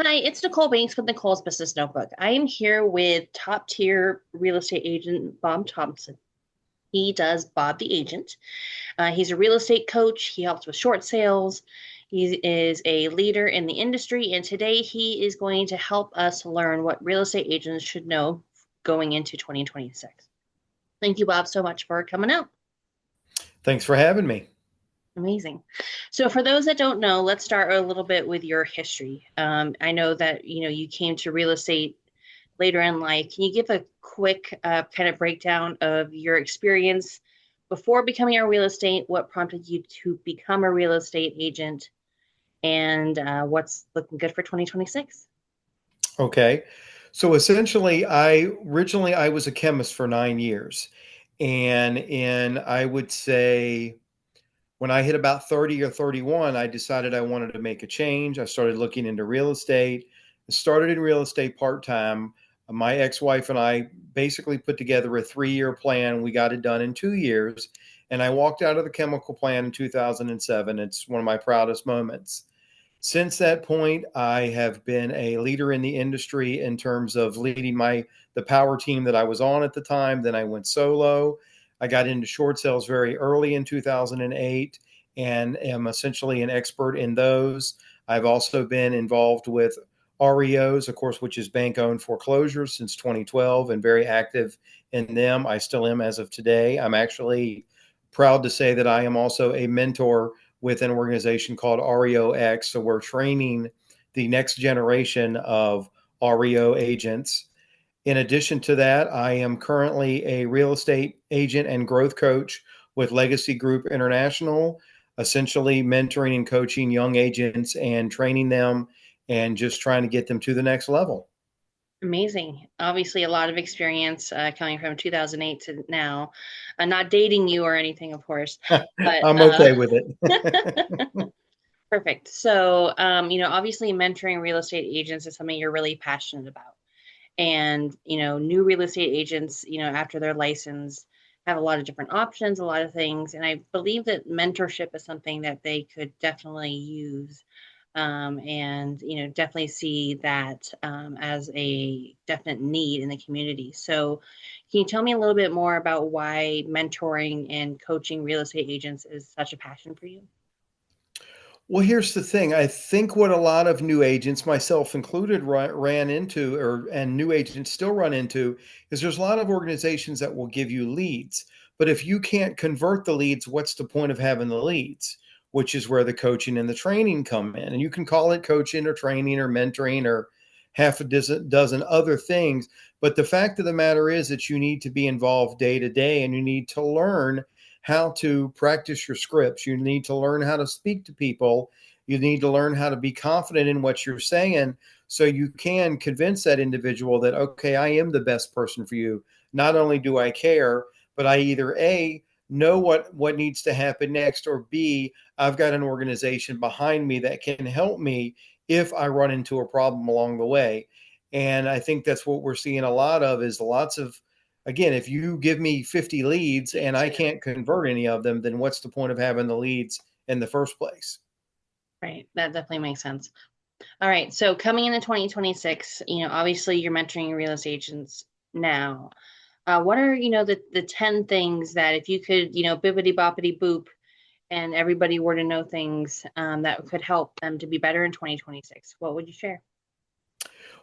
Hi, it's Nicole Banks with Nicole's Business Notebook. I am here with top tier real estate agent Bob Thompson. He does Bob the Agent. He's a real estate coach. He helps with short sales. He is a leader in the industry, and today he is going to help us learn what real estate agents should know going into 2026. Thank you, Bob, so much for coming out. Thanks for having me. Amazing. So for those that don't know, let's start a little bit with your history. I know that you came to real estate later in life. Can you give a quick kind of breakdown of your experience before becoming a real estate? What prompted you to become a real estate agent, and what's looking good for 2026? Okay. So essentially, I was a chemist for 9 years. And I would say when I hit about 30 or 31, I decided I wanted to make a change. I started looking into real estate. I started in real estate part-time. My ex-wife and I basically put together a 3-year plan. We got it done in 2 years. And I walked out of the chemical plant in 2007. It's one of my proudest moments. Since that point, I have been a leader in the industry in terms of leading the power team that I was on at the time. Then I went solo. I got into short sales very early in 2008 and am essentially an expert in those. I've also been involved with REOs, of course, which is bank-owned foreclosures since 2012 and very active in them. I still am as of today. I'm actually proud to say that I am also a mentor with an organization called REOX. So we're training the next generation of REO agents. In addition to that, I am currently a real estate agent and growth coach with Legacy Group International, essentially mentoring and coaching young agents and training them and just trying to get them to the next level. Amazing. Obviously, a lot of experience coming from 2008 to now. Not dating you or anything, of course, but I'm okay with it. perfect. So, obviously, mentoring real estate agents is something you're really passionate about. And, new real estate agents, after their license, have a lot of different options, a lot of things. And I believe that mentorship is something that they could definitely use, and definitely see that as a definite need in the community. So can you tell me a little bit more about why mentoring and coaching real estate agents is such a passion for you? Well, here's the thing. I think what a lot of new agents, myself included, ran into, and new agents still run into, is there's a lot of organizations that will give you leads. But if you can't convert the leads, what's the point of having the leads? Which is where the coaching and the training come in. And you can call it coaching or training or mentoring or half a dozen other things. But the fact of the matter is that you need to be involved day to day and you need to learn how to practice your scripts. You need to learn how to speak to people. You need to learn how to be confident in what you're saying so you can convince that individual that, okay, I am the best person for you. Not only do I care, but I either A, know what needs to happen next, or B, I've got an organization behind me that can help me if I run into a problem along the way. And I think that's what we're seeing a lot of is lots of, again, if you give me 50 leads and I can't convert any of them, then what's the point of having the leads in the first place? Right. That definitely makes sense. All right. So coming into 2026, obviously you're mentoring real estate agents now. What are, the 10 things that if you could, bippity boppity boop and everybody were to know things that could help them to be better in 2026, what would you share?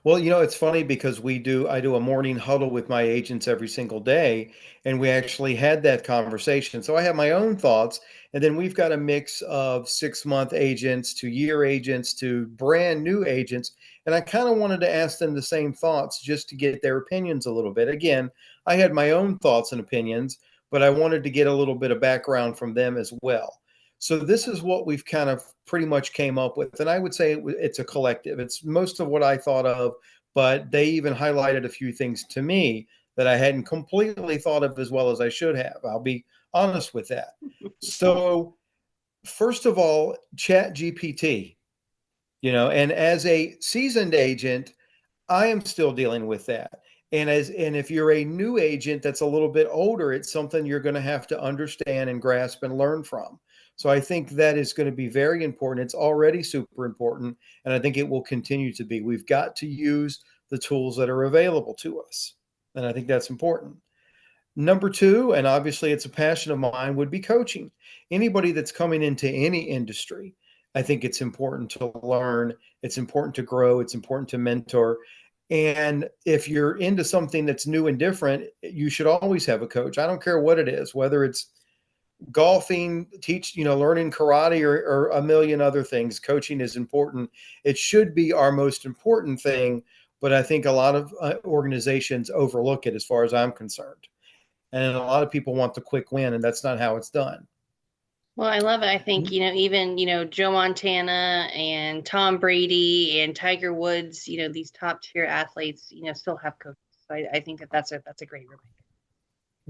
Well, it's funny because I do a morning huddle with my agents every single day, and we actually had that conversation. So I have my own thoughts, and then we've got a mix of 6-month agents to year agents to brand new agents. And I kind of wanted to ask them the same thoughts just to get their opinions a little bit. Again, I had my own thoughts and opinions, but I wanted to get a little bit of background from them as well. So this is what we've kind of pretty much came up with, and I would say it's a collective. It's most of what I thought of, but they even highlighted a few things to me that I hadn't completely thought of as well as I should have. I'll be honest with that. So first of all, Chat GPT, and as a seasoned agent, I am still dealing with that. And if you're a new agent that's a little bit older, it's something you're going to have to understand and grasp and learn from. So I think that is going to be very important. It's already super important, and I think it will continue to be. We've got to use the tools that are available to us, and I think that's important. Number two, and obviously it's a passion of mine, would be coaching. Anybody that's coming into any industry, I think it's important to learn, it's important to grow, it's important to mentor. And if you're into something that's new and different, you should always have a coach. I don't care what it is, whether it's golfing, learning karate, or a million other things. Coaching is important. It should be our most important thing, but I think a lot of organizations overlook it as far as I'm concerned. And a lot of people want the quick win, and that's not how it's done. Well, I love it. I think, even, Joe Montana and Tom Brady and Tiger Woods, these top tier athletes, still have coaches. So I think that's a great reminder.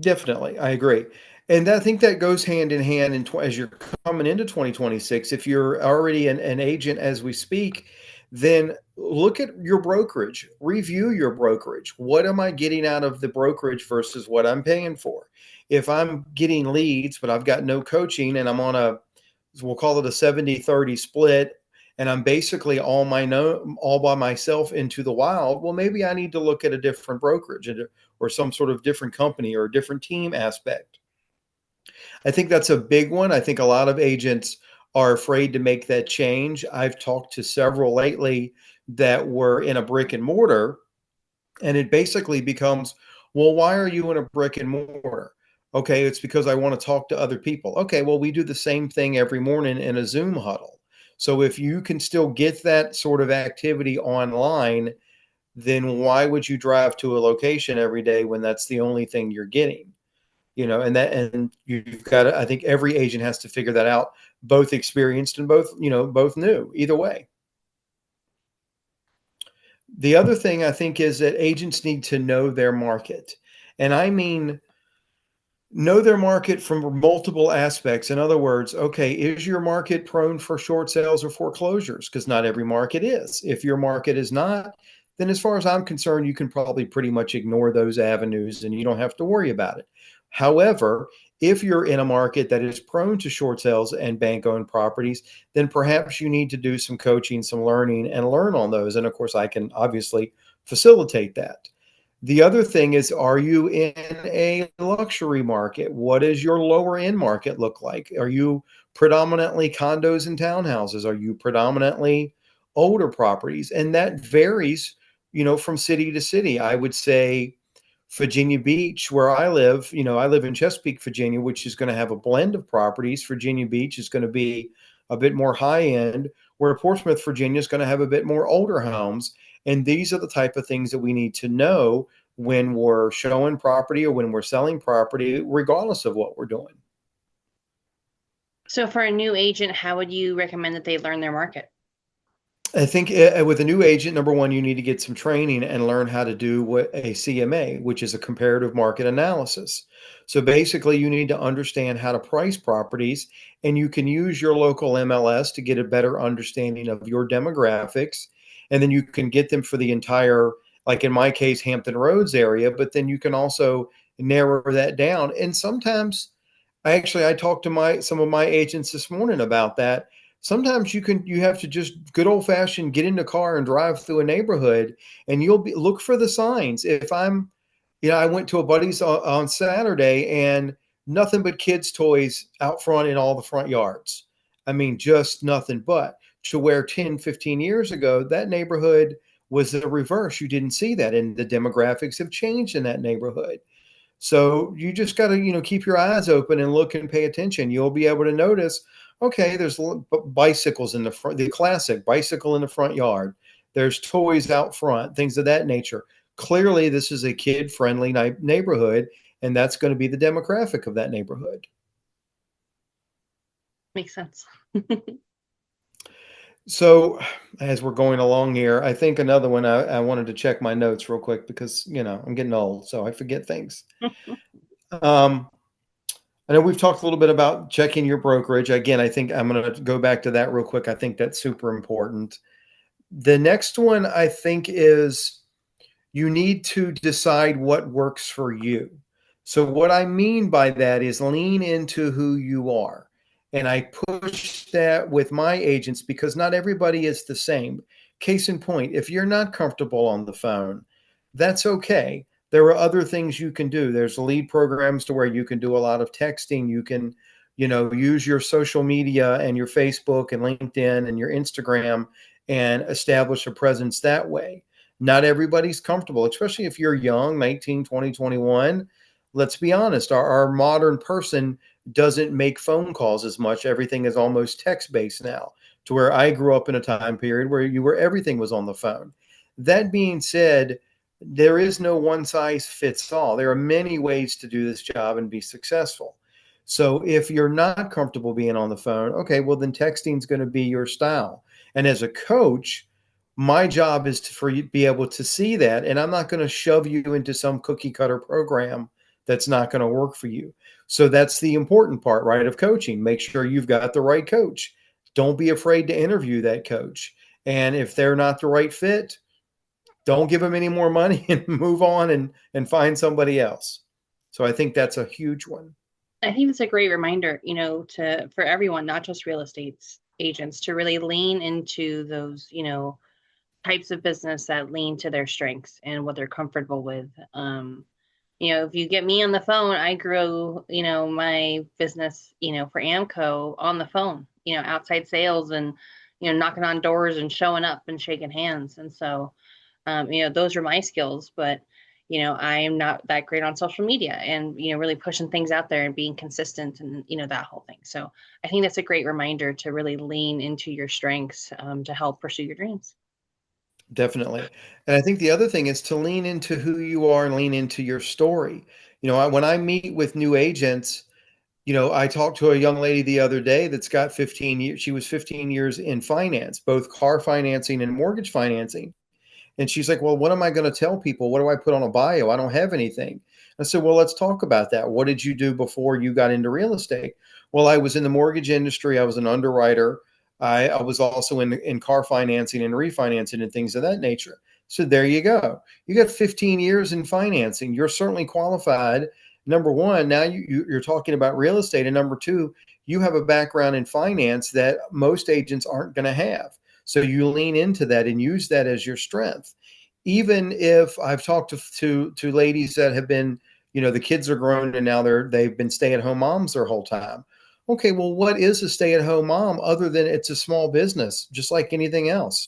Definitely, I agree. And I think that goes hand in hand as you're coming into 2026. If you're already an agent as we speak, then look at your brokerage, review your brokerage. What am I getting out of the brokerage versus what I'm paying for? If I'm getting leads, but I've got no coaching and I'm on we'll call it a 70-30 split, and I'm basically all by myself into the wild, well, maybe I need to look at a different brokerage or some sort of different company or a different team aspect. I think that's a big one. I think a lot of agents are afraid to make that change. I've talked to several lately that were in a brick and mortar, and it basically becomes, well, why are you in a brick and mortar? Okay, it's because I want to talk to other people. Okay, well, we do the same thing every morning in a Zoom huddle. So if you can still get that sort of activity online, then why would you drive to a location every day when that's the only thing you're getting? And you've got to, I think every agent has to figure that out, both experienced and both new, either way. The other thing I think is that agents need to know their market. And I mean, know their market from multiple aspects. In other words, okay, is your market prone for short sales or foreclosures? Because not every market is. If your market is not, then as far as I'm concerned, you can probably pretty much ignore those avenues and you don't have to worry about it. However, if you're in a market that is prone to short sales and bank owned properties, then perhaps you need to do some coaching, some learning, and learn on those. And of course, I can obviously facilitate that. The other thing is, are you in a luxury market? What does your lower end market look like? Are you predominantly condos and townhouses? Are you predominantly older properties? And that varies, from city to city. I would say Virginia Beach, where I live in Chesapeake, Virginia, which is going to have a blend of properties. Virginia Beach is going to be a bit more high end, where Portsmouth, Virginia is going to have a bit more older homes. And these are the type of things that we need to know when we're showing property or when we're selling property, regardless of what we're doing. So for a new agent, how would you recommend that they learn their market? I think with a new agent, number one, you need to get some training and learn how to do what a CMA, which is a comparative market analysis. So basically, you need to understand how to price properties, and you can use your local MLS to get a better understanding of your demographics. And then you can get them for the entire, like in my case, Hampton Roads area, but then you can also narrow that down. And sometimes, I talked to some of my agents this morning about that. Sometimes you have to just good old fashioned get in the car and drive through a neighborhood, and look for the signs. If I went to a buddy's on Saturday, and nothing but kids' toys out front in all the front yards. I mean, just nothing but. To where 10, 15 years ago, that neighborhood was the reverse. You didn't see that, and the demographics have changed in that neighborhood. So you just got to, keep your eyes open and look and pay attention. You'll be able to notice, okay, there's bicycles in the front, the classic bicycle in the front yard. There's toys out front, things of that nature. Clearly, this is a kid-friendly neighborhood, and that's going to be the demographic of that neighborhood. Makes sense. So, as we're going along here, I think another one, I wanted to check my notes real quick because, I'm getting old, so I forget things. Um, I know we've talked a little bit about checking your brokerage. Again, I think I'm going to go back to that real quick. I think that's super important. The next one I think is you need to decide what works for you. So what I mean by that is lean into who you are. And I push that with my agents because not everybody is the same. Case in point, if you're not comfortable on the phone, that's okay. There are other things you can do. There's lead programs to where you can do a lot of texting. You can, use your social media and your Facebook and LinkedIn and your Instagram and establish a presence that way. Not everybody's comfortable, especially if you're young, 19, 20, 21. Let's be honest, our modern person doesn't make phone calls as much. Everything is almost text based now, to where I grew up in a time period where everything was on the phone. That being said, there is no one size fits all. There are many ways to do this job and be successful. So if you're not comfortable being on the phone, okay, well then texting is going to be your style. And as a coach, my job is for you to be able to see that, and I'm not going to shove you into some cookie cutter program that's not going to work for you. So that's the important part, right, of coaching. Make sure you've got the right coach. Don't be afraid to interview that coach. And if they're not the right fit, don't give them any more money and move on and find somebody else. So I think that's a huge one. I think it's a great reminder, to for everyone, not just real estate agents, to really lean into those, types of business that lean to their strengths and what they're comfortable with. If you get me on the phone, I grew, my business, for Amco on the phone, outside sales and, knocking on doors and showing up and shaking hands. And so, those are my skills, but, I am not that great on social media and, really pushing things out there and being consistent and, that whole thing. So I think that's a great reminder to really lean into your strengths to help pursue your dreams. Definitely. And I think the other thing is to lean into who you are and lean into your story. When I meet with new agents, I talked to a young lady the other day that's got 15 years. She was 15 years in finance, both car financing and mortgage financing. And she's like, well, what am I going to tell people? What do I put on a bio? I don't have anything. I said, well, let's talk about that. What did you do before you got into real estate? Well, I was in the mortgage industry. I was an underwriter. I was also in car financing and refinancing and things of that nature. So there you go. You got 15 years in financing. You're certainly qualified. Number one, now you're talking about real estate. And number two, you have a background in finance that most agents aren't going to have. So you lean into that and use that as your strength. Even if I've talked to ladies that have been, the kids are grown and now they've been stay-at-home moms their whole time. Okay, well, what is a stay-at-home mom other than it's a small business, just like anything else?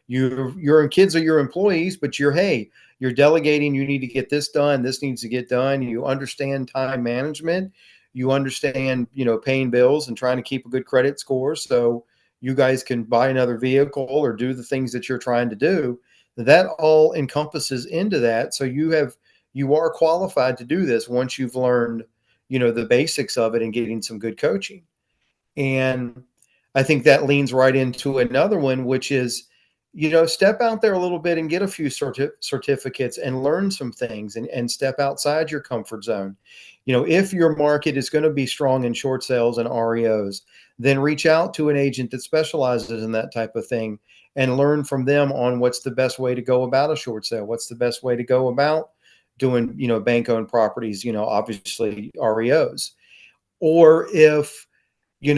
Your kids are your employees, but you're delegating, you need to get this done, this needs to get done. You understand time management, you understand, paying bills and trying to keep a good credit score. So you guys can buy another vehicle or do the things that you're trying to do. That all encompasses into that. So you are qualified to do this once you've learned, the basics of it and getting some good coaching. And I think that leans right into another one, which is, step out there a little bit and get a few certificates and learn some things and step outside your comfort zone. If your market is going to be strong in short sales and REOs, then reach out to an agent that specializes in that type of thing and learn from them on what's the best way to go about a short sale. What's the best way to go about doing, bank owned properties, obviously REOs. Or if you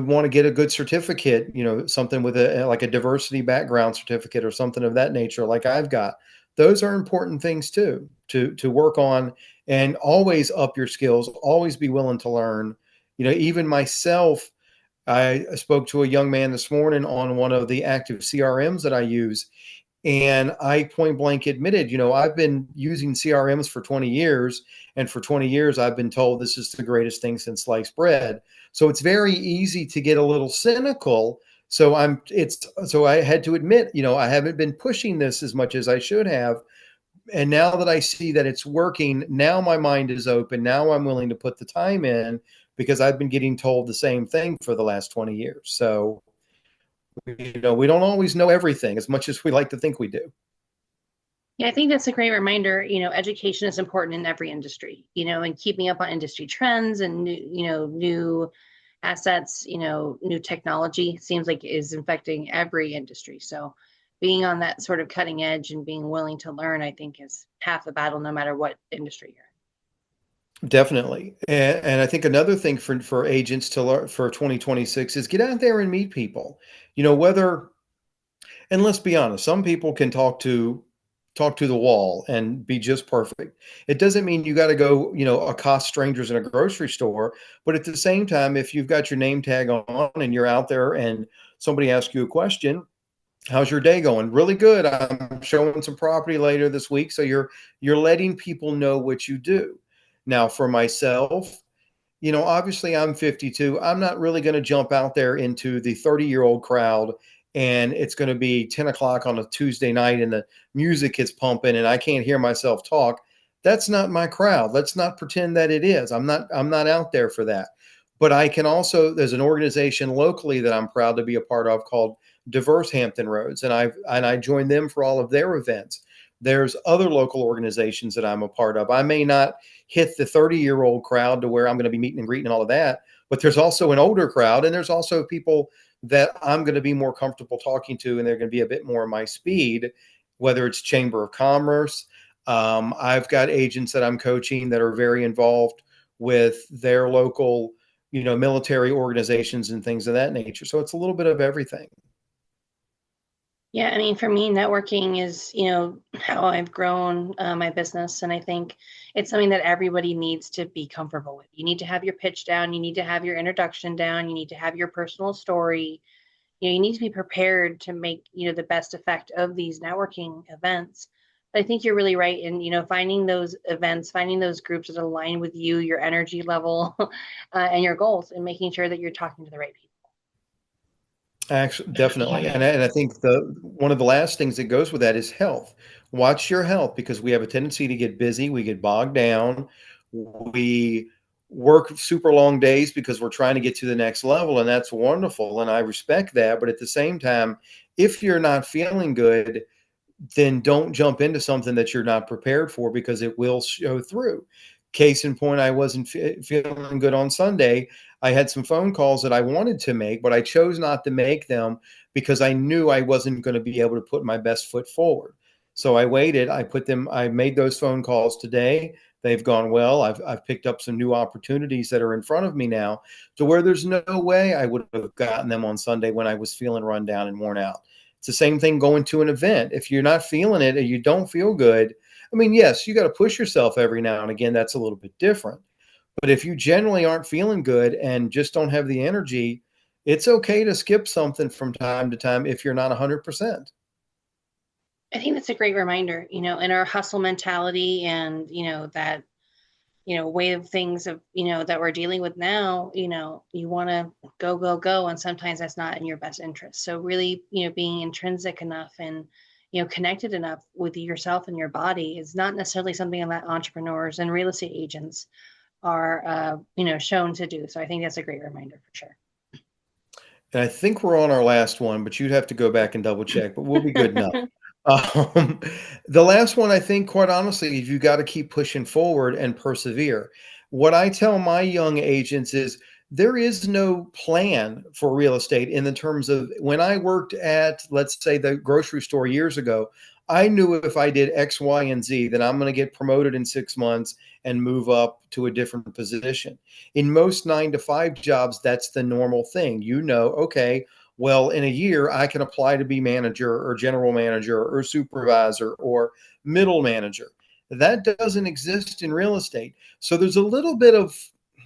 want to get a good certificate, something with like a diversity background certificate or something of that nature, like I've got. Those are important things too, to work on and always up your skills, always be willing to learn. Even myself, I spoke to a young man this morning on one of the active CRMs that I use. And I point blank admitted, I've been using CRMs for 20 years. And for 20 years, I've been told this is the greatest thing since sliced bread. So it's very easy to get a little cynical. So I had to admit, I haven't been pushing this as much as I should have. And now that I see that it's working, now my mind is open. Now I'm willing to put the time in because I've been getting told the same thing for the last 20 years. So, we don't always know everything as much as we like to think we do. Yeah, I think that's a great reminder. Education is important in every industry, and keeping up on industry trends and new assets, new technology seems like is infecting every industry. So being on that sort of cutting edge and being willing to learn, I think is half the battle, no matter what industry you're in. Definitely. And I think another thing for agents to learn for 2026 is get out there and meet people. Whether, and let's be honest, some people can talk to the wall and be just perfect. It doesn't mean you got to go, accost strangers in a grocery store, but at the same time, if you've got your name tag on and you're out there and somebody asks you a question, how's your day going? Really good. I'm showing some property later this week, so you're letting people know what you do. Now, for myself, obviously I'm 52. I'm not really going to jump out there into the 30-year-old crowd and it's going to be 10 o'clock on a Tuesday night and the music is pumping and I can't hear myself talk. That's not my crowd. Let's not pretend that it is. I'm not out there for that. But I can also, there's an organization locally that I'm proud to be a part of called Diverse Hampton Roads, and I join them for all of their events. There's other local organizations that I'm a part of. I may not hit the 30-year-old crowd to where I'm going to be meeting and greeting and all of that. But there's also an older crowd, and there's also people that I'm going to be more comfortable talking to, and they're going to be a bit more my speed, whether it's Chamber of Commerce. I've got agents that I'm coaching that are very involved with their local, military organizations and things of that nature. So it's a little bit of everything. Yeah, I mean, for me, networking is, how I've grown my business. And I think it's something that everybody needs to be comfortable with. You need to have your pitch down. You need to have your introduction down. You need to have your personal story. You need to be prepared to make, the best effect of these networking events. But I think you're really right in, finding those events, finding those groups that align with you, your energy level, and your goals, and making sure that you're talking to the right people. Actually, definitely. And I think the one of the last things that goes with that is health. Watch your health because we have a tendency to get busy, we get bogged down, we work super long days because we're trying to get to the next level, and that's wonderful. And I respect that. But at the same time, if you're not feeling good, then don't jump into something that you're not prepared for because it will show through. Case in point, I wasn't feeling good on Sunday. I had some phone calls that I wanted to make, but I chose not to make them because I knew I wasn't going to be able to put my best foot forward. So I waited. I made those phone calls today. They've gone well. I've picked up some new opportunities that are in front of me now to where there's no way I would have gotten them on Sunday when I was feeling run down and worn out. It's the same thing going to an event. If you're not feeling it or you don't feel good, I mean, yes, you got to push yourself every now and again. That's a little bit different. But if you generally aren't feeling good and just don't have the energy, it's okay to skip something from time to time if you're not 100%. I think that's a great reminder, in our hustle mentality and, that, way of things of, that we're dealing with now, you want to go, go, go. And sometimes that's not in your best interest. So really, being intrinsic enough and, connected enough with yourself and your body is not necessarily something that entrepreneurs and real estate agents are, shown to do. So I think that's a great reminder for sure. And I think we're on our last one, but you'd have to go back and double check, but we'll be good enough. Um, the last one, I think, quite honestly, is you got to keep pushing forward and persevere. What I tell my young agents is there is no plan for real estate in the terms of when I worked at, let's say, the grocery store years ago, I knew if I did X, Y, and Z, that I'm going to get promoted in 6 months and move up to a different position. In most 9 to 5 jobs, that's the normal thing. Okay, well, in a year, I can apply to be manager or general manager or supervisor or middle manager. That doesn't exist in real estate. So there's a little bit of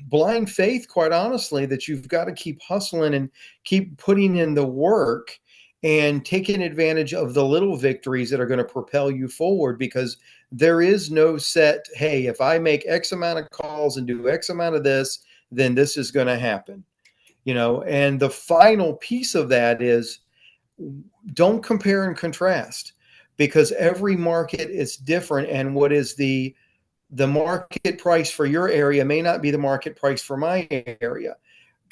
blind faith, quite honestly, that you've got to keep hustling and keep putting in the work and taking advantage of the little victories that are going to propel you forward because there is no set, hey, if I make X amount of calls and do X amount of this, then this is going to happen. And the final piece of that is don't compare and contrast because every market is different and what is the market price for your area may not be the market price for my area.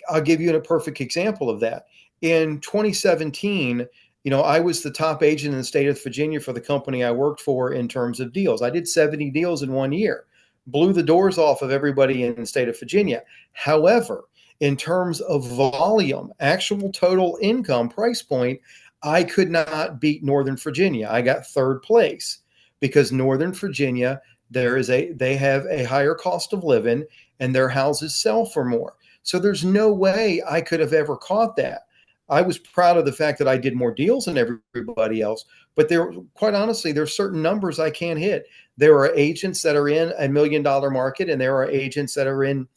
I'll give you a perfect example of that. In 2017, I was the top agent in the state of Virginia for the company I worked for in terms of deals. I did 70 deals in one year, blew the doors off of everybody in the state of Virginia. However, in terms of volume, actual total income price point, I could not beat Northern Virginia. I got third place because Northern Virginia they have a higher cost of living, and their houses sell for more. So there's no way I could have ever caught that. I was proud of the fact that I did more deals than everybody else, but there, quite honestly, there's certain numbers I can't hit. There are agents that are in $1 million market, and there are agents that are in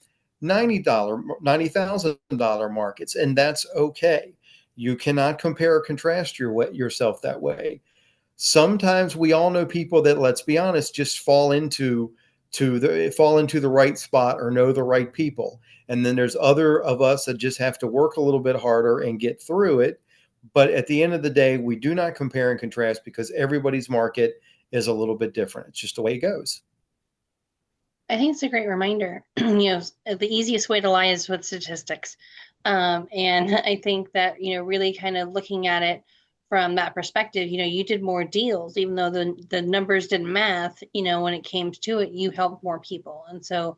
$90,000 markets, and that's okay. You cannot compare or contrast yourself that way. Sometimes we all know people that, let's be honest, just fall into the right spot or know the right people. And then there's other of us that just have to work a little bit harder and get through it. But at the end of the day, we do not compare and contrast because everybody's market is a little bit different. It's just the way it goes. I think it's a great reminder. The easiest way to lie is with statistics. And I think that, really kind of looking at it from that perspective, you did more deals, even though the numbers didn't math, when it came to it, you helped more people. And so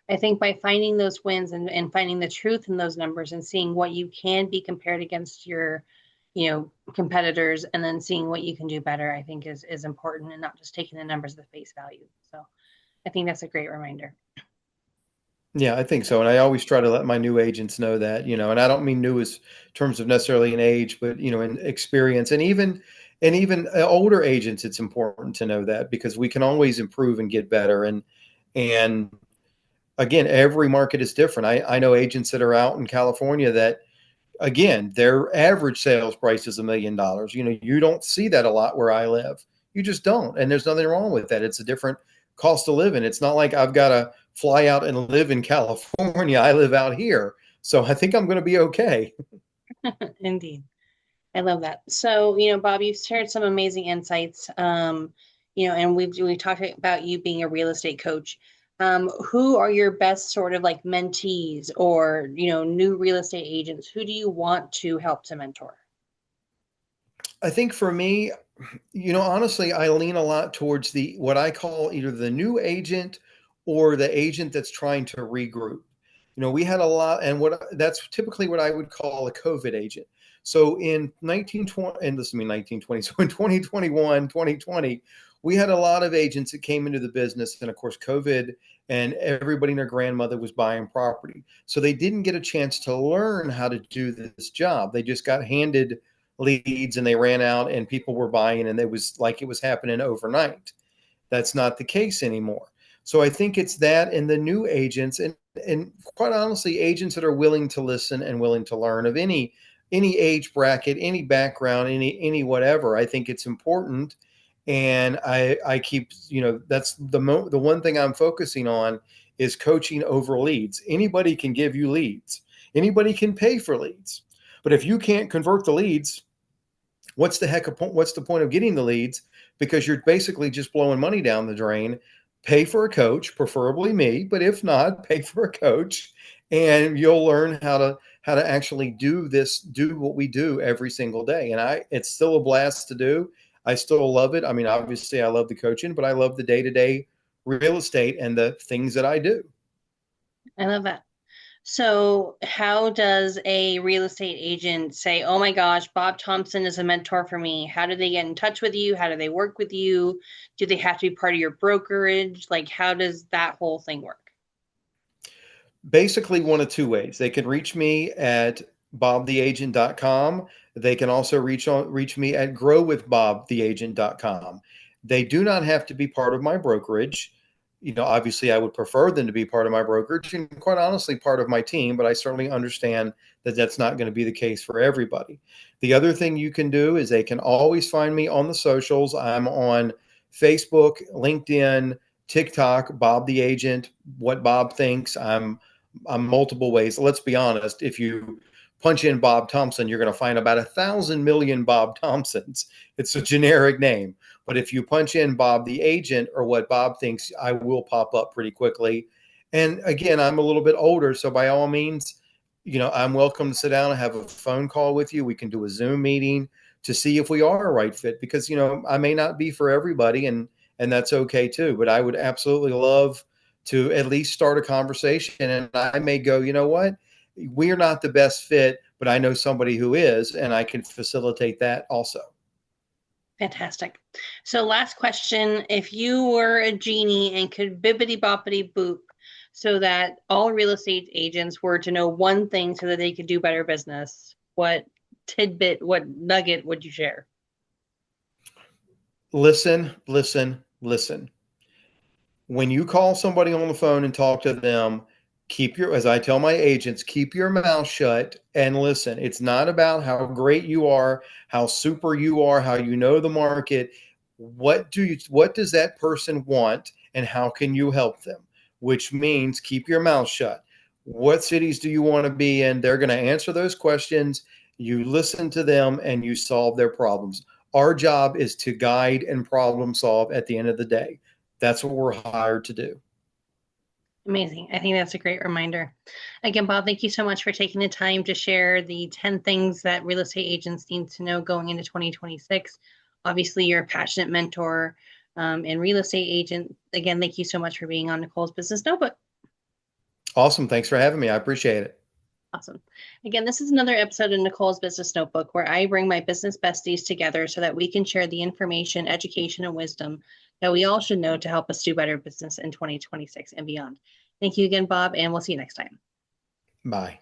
I think by finding those wins and finding the truth in those numbers and seeing what you can be compared against your, competitors, and then seeing what you can do better, I think is important, and not just taking the numbers at face value. So I think that's a great reminder. Yeah, I think so. And I always try to let my new agents know that, and I don't mean new as terms of necessarily in age, but, in experience, and even older agents, it's important to know that because we can always improve and get better. And again, every market is different. I know agents that are out in California that, again, their average sales price is $1 million. You don't see that a lot where I live. You just don't. And there's nothing wrong with that. It's a different cost of living. It's not like I've got to fly out and live in California. I live out here. So I think I'm going to be okay. Indeed. I love that. So, Bob, you've shared some amazing insights. And we talked about you being a real estate coach. Who are your best sort of like mentees or, new real estate agents? Who do you want to help to mentor? I think for me, honestly, I lean a lot towards the what I call either the new agent or the agent that's trying to regroup. We had a lot, and what that's typically what I would call a COVID agent. So in 1920, and this is me 1920, so in 2021, 2020, we had a lot of agents that came into the business, and of course, COVID and everybody and their grandmother was buying property. So they didn't get a chance to learn how to do this job. They just got handed leads and they ran out and people were buying, and it was like it was happening overnight. That's not the case anymore. So I think it's that, and the new agents, and quite honestly, agents that are willing to listen and willing to learn of any age bracket, any background, any whatever. I think it's important. And I keep, that's the one thing I'm focusing on is coaching over leads. Anybody can give you leads. Anybody can pay for leads. But if you can't convert the leads, what's the point of getting the leads? Because you're basically just blowing money down the drain. Pay for a coach, preferably me, but if not, pay for a coach, and you'll learn how to actually do what we do every single day. And it's still a blast to do. I still love it. I mean, obviously I love the coaching, but I love the day-to-day real estate and the things that I do. I love that. So, how does a real estate agent say, "Oh my gosh, Bob Thompson is a mentor for me"? How do they get in touch with you? How do they work with you? Do they have to be part of your brokerage? Like, how does that whole thing work? Basically one of two ways. They can reach me at bobtheagent.com. They can also reach me at growwithbobtheagent.com. They do not have to be part of my brokerage. Obviously I would prefer them to be part of my brokerage and quite honestly part of my team, but I certainly understand that that's not going to be the case for everybody. The other thing you can do is they can always find me on the socials. I'm on Facebook, LinkedIn, TikTok, Bob the Agent, what Bob thinks. I'm multiple ways. Let's be honest. If you punch in Bob Thompson, you're going to find about 1,000,000,000 Bob Thompsons. It's a generic name. But if you punch in Bob the Agent or what Bob thinks, I will pop up pretty quickly. And again, I'm a little bit older. So by all means, I'm welcome to sit down and have a phone call with you. We can do a Zoom meeting to see if we are a right fit because, I may not be for everybody and that's okay too. But I would absolutely love to at least start a conversation. And I may go, you know what? We're not the best fit, but I know somebody who is, and I can facilitate that also. Fantastic. So last question, if you were a genie and could bibbity boppity boop so that all real estate agents were to know one thing so that they could do better business, what tidbit, what nugget would you share? Listen, listen, listen. When you call somebody on the phone and talk to them, as I tell my agents, keep your mouth shut and listen. It's not about how great you are, how super you are, how you know the market. What does that person want and how can you help them? Which means keep your mouth shut. What cities do you want to be in? They're going to answer those questions. You listen to them and you solve their problems. Our job is to guide and problem solve at the end of the day. That's what we're hired to do. Amazing. I think that's a great reminder. Again, Bob, thank you so much for taking the time to share the 10 things that real estate agents need to know going into 2026. Obviously, you're a passionate mentor and real estate agent. Again, thank you so much for being on Nicole's Business Notebook. Awesome. Thanks for having me. I appreciate it. Awesome. Again, this is another episode of Nicole's Business Notebook where I bring my business besties together so that we can share the information, education, and wisdom that we all should know to help us do better business in 2026 and beyond. Thank you again, Bob, and we'll see you next time. Bye.